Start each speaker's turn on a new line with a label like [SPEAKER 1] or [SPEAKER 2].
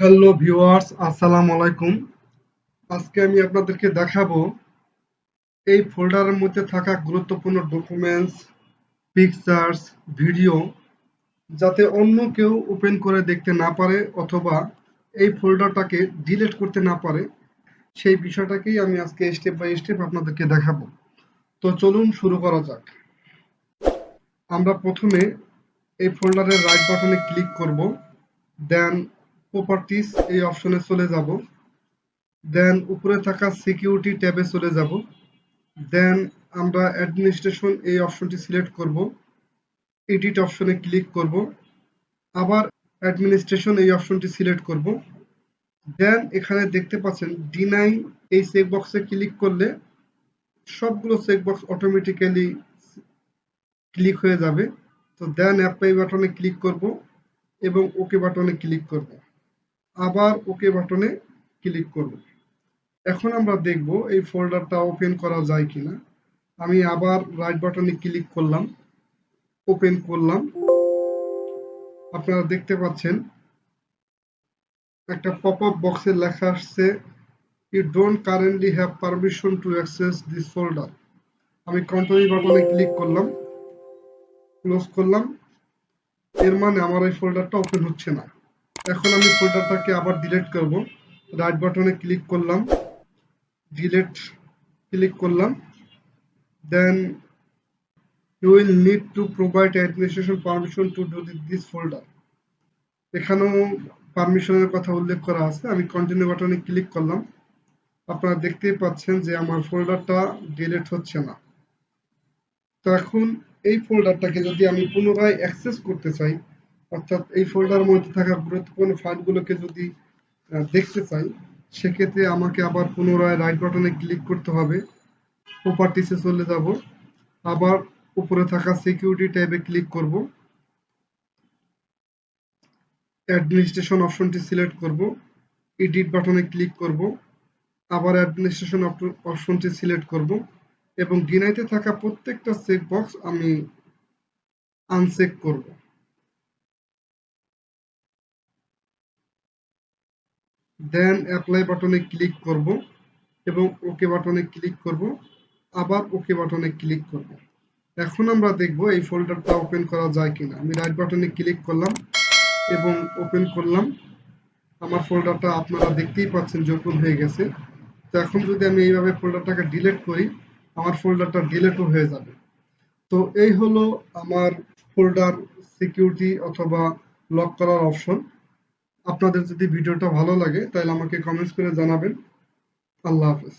[SPEAKER 1] Hello viewers, আসসালামু আলাইকুম। আজকে আমি আপনাদেরকে দেখাবো এই ফোল্ডারের মধ্যে থাকা গুরুত্বপূর্ণ ডকুমেন্টস, পিকচার্স, ভিডিও যাতে অন্য কেউ ওপেন করে দেখতে না পারে অথবা এই ফোল্ডারটাকে ডিলিট করতে না পারে, সেই বিষয়টাকেই আমি আজকে স্টেপ বাই স্টেপ আপনাদেরকে দেখাবো। তো চলুন শুরু করা যাক। আমরা প্রথমে এই ফোল্ডারের রাইট বাটনে ক্লিক করব, দেন প্রপার্টিস এই অপশনে চলে যাব, দেন উপরে থাকা সিকিউরিটি ট্যাবে চলে যাব, দেন আমরা অ্যাডমিনিস্ট্রেশন এই অপশনটি সিলেক্ট করব, এডিট অপশনে ক্লিক করব, আবার অ্যাডমিনিস্ট্রেশন এই অপশনটি সিলেক্ট করব, দেন এখানে দেখতে পাচ্ছেন ডিনাই এই চেকবক্সে ক্লিক করলে সবগুলো চেকবক্স অটোমেটিক্যালি ক্লিক হয়ে যাবে। তো দেন অ্যাপ্লাই বাটনে ক্লিক করব এবং ওকে বাটনে ক্লিক করব, আবার ওকে বাটনে ক্লিক করব। এখন আমরা দেখব এই ফোল্ডারটা ওপেন করা যায় কিনা। আমি আবার রাইট বাটনে ক্লিক করলাম, ওপেন করলাম। আপনারা দেখতে পাচ্ছেন একটা পপআপ বক্সে লেখা আসছে, you don't currently have permission to access this folder. আমি কন্টিনিউ বাটনে ক্লিক করলাম, ক্লোজ করলাম। এর মানে আমার এই ফোল্ডারটা ওপেন হচ্ছে না। এখন আমি ফোল্ডারটাকে আবার ডিলিট করব। রাইট বাটনে ক্লিক করলাম, ডিলিট ক্লিক করলাম, দেন you will need to provide administration permission to do this folder. এখানেও পারমিশনের কথা উল্লেখ করা আছে। আমি কন্টিনিউ বাটনে ক্লিক করলাম। আপনারা দেখতেই পাচ্ছেন যে আমার ফোল্ডারটা ডিলিট হচ্ছে না। তো এখন এই ফোল্ডারটাকে যদি আমি পুনরায় অ্যাক্সেস করতে চাই, অর্থাৎ এই ফোল্ডারের মধ্যে থাকা গুরুত্বপূর্ণ ফাইলগুলোকে যদি দেখতে চাই, সেক্ষেত্রে আমাকে আবার পুনরায় রাইট বাটনে ক্লিক করতে হবে, প্রপার্টিসে চলে যাব, আবার উপরে থাকা সিকিউরিটি ট্যাবে ক্লিক করব, অ্যাডমিনিস্ট্রেশন অপশনটি সিলেক্ট করব, এডিট বাটনে ক্লিক করব, আবার অ্যাডমিনিস্ট্রেশন অপশনটি সিলেক্ট করব এবং ডিনাইতে থাকা প্রত্যেকটা চেকবক্স আমি আনচেক করব। দেন অ্যাপ্লাই বাটনে ক্লিক করব এবং ওকে বাটনে ক্লিক করব, আবার ওকে বাটনে ক্লিক করব। এখন আমরা দেখব এই ফোল্ডারটা ওপেন করা যায় কিনা। আমি রাইট বাটনে ক্লিক করলাম এবং ওপেন করলাম। আমার ফোল্ডারটা আপনারা দেখতেই পাচ্ছেন যে ওপেন হয়ে গেছে। তো এখন যদি আমি এইভাবে ফোল্ডারটাকে ডিলিট করি, আমার ফোল্ডারটা ডিলিটও হয়ে যাবে। তো এই হলো আমার ফোল্ডার সিকিউরিটি অথবা লক করার অপশন। আপনাদের যদি ভিডিওটা ভালো লাগে তাহলে আমাকে কমেন্টস করে জানাবেন। আল্লাহ হাফেজ।